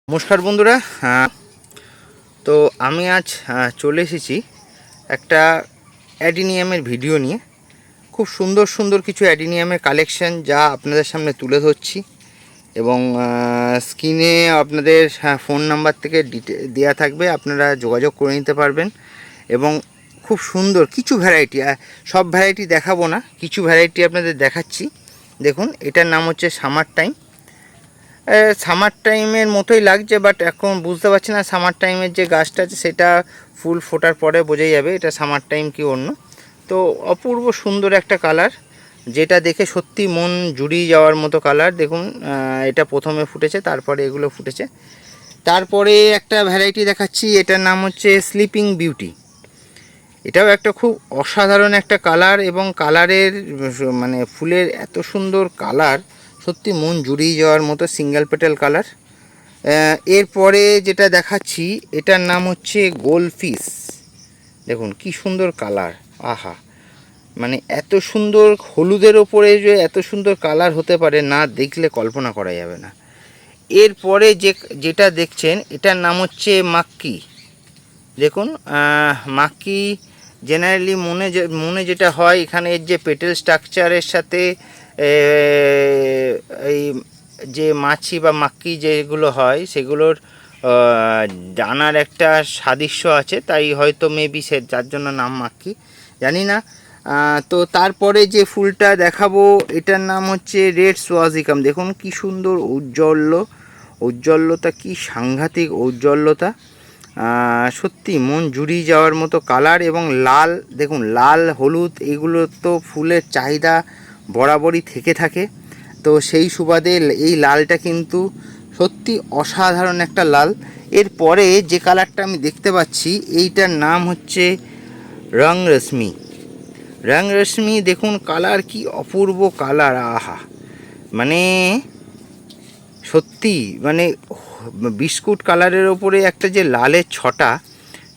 নমস্কার বন্ধুরা। তো আমি আজ চলে এসেছি একটা অ্যাডিনিয়ামের ভিডিও নিয়ে। খুব সুন্দর সুন্দর কিছু অ্যাডিনিয়ামের কালেকশন যা আপনাদের সামনে তুলে ধরছি, এবং স্ক্রিনে আপনাদের ফোন নাম্বার থেকে দেওয়া থাকবে, আপনারা যোগাযোগ করে নিতে পারবেন। এবং খুব সুন্দর কিছু ভ্যারাইটি, সব ভ্যারাইটি দেখাবো না, কিছু ভ্যারাইটি আপনাদের দেখাচ্ছি। দেখুন, এটার নাম হচ্ছে সামার টাইম। সামার টাইমের মতোই লাগছে, বাট এখন বুঝতে পারছি না সামার টাইমের যে গাছটা আছে সেটা ফুল ফোটার পরে বোঝা যাবে এটা সামার টাইম কি অন্য। তো অপূর্ব সুন্দর একটা কালার, যেটা দেখে সত্যি মন জুড়িয়ে যাওয়ার মতো কালার। দেখুন, এটা প্রথমে ফুটেছে, তারপরে এগুলো ফুটেছে। তারপরে একটা ভ্যারাইটি দেখাচ্ছি, এটার নাম হচ্ছে স্লিপিং বিউটি। এটাও একটা খুব অসাধারণ একটা কালার, এবং কালারের মানে ফুলের এত সুন্দর কালার, সত্যি মন জুড়িয়ে যাওয়ার মতো সিঙ্গেল পেটাল কালার। এরপরে যেটা দেখাচ্ছি এটার নাম হচ্ছে গোল্ডফিশ। দেখুন কি সুন্দর কালার, আহা! মানে এত সুন্দর হলুদের ওপরে যে এত সুন্দর কালার হতে পারে, না দেখলে কল্পনা করা যাবে না। এরপরে যেটা দেখছেন এটার নাম হচ্ছে মাক্কি। দেখুন, মাক্কি জেনারেলি মনে যেটা হয়, এখানে এর যে পেটেল স্ট্রাকচারের সাথে এই যে মাছি বা মাক্কি যেগুলো হয় সেগুলোর ডানার একটা সাদৃশ্য আছে, তাই হয়তো মেবি যার জন্য নাম মাক্কি, জানি না। তো তারপরে যে ফুলটা দেখাবো এটার নাম হচ্ছে রেড সোয়াজিকাম। দেখুন কি সুন্দর ঔজ্জ্বল্যতা, কি সাংঘাতিক ঔজ্জ্বল্যতা, সত্যি মন জুড়িয়ে যাওয়ার মতো কালার। এবং লাল, দেখুন লাল হলুদ এগুলো তো ফুলের চাহিদা বরাবরই থেকে থাকে, তো সেই সুবাদে এই লালটা কিন্তু সত্যি অসাধারণ একটা লাল। এরপরে যে কালারটা আমি দেখতে পাচ্ছি এইটার নাম হচ্ছে রং রশ্মি। দেখুন কালার কি অপূর্ব কালার, আহা! মানে সত্যি, মানে বিস্কুট কালারের ওপরে একটা যে লালের ছটা,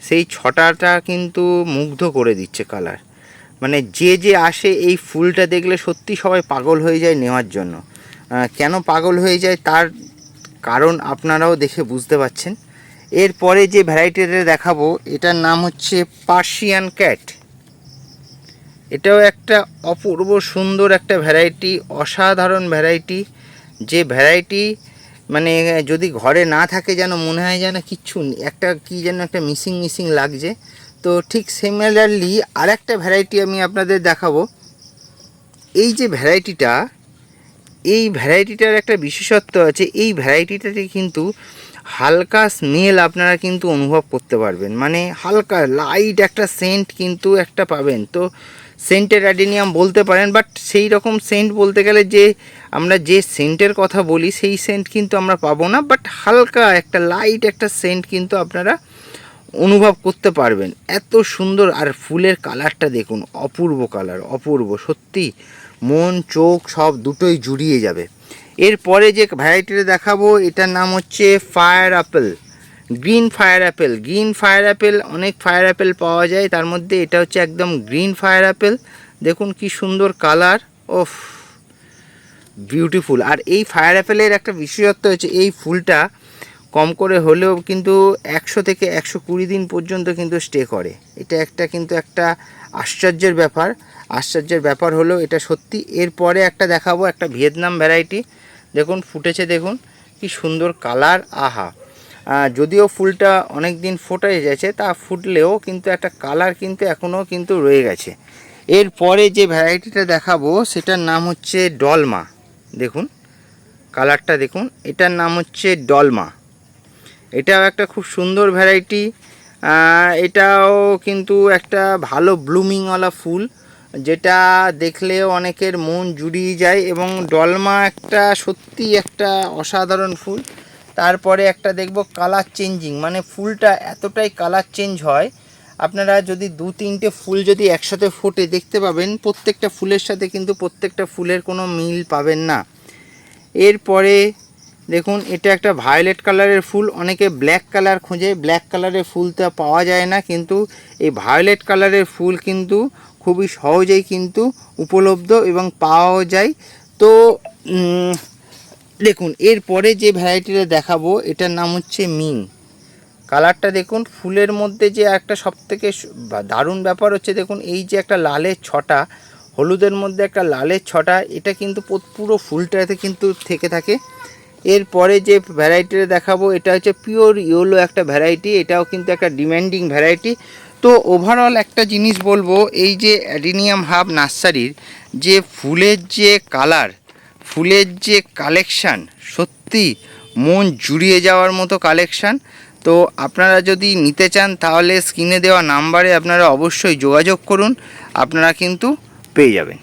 সেই ছটাটা কিন্তু মুগ্ধ করে দিচ্ছে কালার। মানে যে আসে এই ফুলটা দেখলে সত্যি সবাই পাগল হয়ে যায় নেওয়ার জন্য। কেন পাগল হয়ে যায় তার কারণ আপনারাও দেখে বুঝতে পারছেন। এরপরে যে ভ্যারাইটিটা দেখাবো এটার নাম হচ্ছে পার্সিয়ান ক্যাট। এটাও একটা অপূর্ব সুন্দর একটা ভ্যারাইটি, অসাধারণ ভ্যারাইটি। যে ভ্যারাইটি মানে যদি ঘরে না থাকে যেন মনে হয় যেন কিচ্ছু একটা কী যেন একটা মিসিং লাগছে। তো ঠিক সিমিলারলি আর একটা ভ্যারাইটি আমি আপনাদের দেখাবো। এই যে ভ্যারাইটিটা, এই ভ্যারাইটিটার একটা বিশেষত্ব আছে, এই ভ্যারাইটিটাতে কিন্তু হালকা স্মেল আপনারা কিন্তু অনুভব করতে পারবেন, মানে হালকা লাইট একটা সেন্ট কিন্তু একটা পাবেন। তো সেন্টের অ্যাডিনিয়াম বলতে পারেন, বাট সেই রকম সেন্ট বলতে গেলে যে আমরা যে সেন্টের কথা বলি সেই সেন্ট কিন্তু আমরা পাবো না, বাট হালকা একটা লাইট একটা সেন্ট কিন্তু আপনারা অনুভব করতে পারবেন। এত সুন্দর, আর ফুলের কালারটা দেখুন, অপূর্ব কালার, অপূর্ব, সত্যি মন চোখ সব দুটোই জুড়িয়ে যাবে। এরপরে যে ভ্যারাইটিটা দেখাবো এটার নাম হচ্ছে fire Apple, green fire Apple. অনেক ফায়ার অ্যাপেল পাওয়া যায়, তার মধ্যে এটা হচ্ছে একদম গ্রিন ফায়ার অ্যাপেল। দেখুন কি সুন্দর কালার, ওফ, বিউটিফুল। আর এই ফায়ার অ্যাপেলের একটা বিশেষত্ব হচ্ছে এই ফুলটা কম করে হলেও কিন্তু 100 থেকে 120 দিন পর্যন্ত কিন্তু স্টে করে। এটা কিন্তু একটা আশ্চর্যের ব্যাপার হলো এটা সত্যি। এরপরে একটা দেখাবো, একটা ভিয়েতনাম ভ্যারাইটি। দেখুন ফুটেছে, দেখুন কি সুন্দর কালার, আহা! যদিও ফুলটা অনেক দিন ফোটে গেছে, তা ফুটলেও কিন্তু একটা কালার কিন্তু এখনও কিন্তু রয়ে গেছে। এরপরে যে ভ্যারাইটিটা দেখাবো সেটার নাম হচ্ছে ডলমা। দেখুন কালারটা দেখুন, এটার নাম হচ্ছে ডলমা। এটাও একটা খুব সুন্দর ভ্যারাইটি। এটাও কিন্তু একটা ভালো ব্লুমিংওয়ালা ফুল, যেটা দেখলে অনেকের মন জুড়িয়ে যায়, এবং ডলমা একটা সত্যি একটা অসাধারণ ফুল। তারপরে একটা দেখব কালার চেঞ্জিং, মানে ফুলটা এতটাই কালার চেঞ্জ হয়, আপনারা যদি 2-3টে ফুল যদি একসাথে ফোটে দেখতে পাবেন প্রত্যেকটা ফুলের সাথে কিন্তু প্রত্যেকটা ফুলের কোনো মিল পাবেন না। এরপরে দেখুন এটা একটা ভায়োলেট কালারের ফুল। অনেকে ব্ল্যাক কালার খোঁজে, ব্ল্যাক কালারের ফুলটা পাওয়া যায় না, কিন্তু এই ভায়োলেট কালারের ফুল কিন্তু খুবই সহজেই কিন্তু উপলব্ধ এবং পাওয়াও যায়। তো দেখুন এরপরে যে ভ্যারাইটিটা দেখাবো এটার নাম হচ্ছে মিং। কালারটা দেখুন, ফুলের মধ্যে যে একটা সবথেকে দারুণ ব্যাপার হচ্ছে দেখুন এই যে একটা লালের ছটা, হলুদের মধ্যে একটা লালের ছটা, এটা কিন্তু পুরো ফুলটাতে কিন্তু থেকে থাকে। এরপরে যে ভ্যারাইটিটা দেখাবো এটা হচ্ছে পিওর ইয়েলো একটা ভ্যারাইটি, এটাও কিন্তু একটা ডিমান্ডিং ভ্যারাইটি। তো ওভারঅল একটা জিনিস বলবো, এই যে অ্যাডিনিয়াম হাব নার্সারির যে ফুলের যে কালার, ফুলের যে কালেকশান, সত্যি মন জুড়িয়ে যাওয়ার মতো কালেকশান। তো আপনারা যদি নিতে চান তাহলে স্ক্রিনে দেওয়া নাম্বারে আপনারা অবশ্যই যোগাযোগ করুন, আপনারা কিন্তু পেয়ে যাবেন।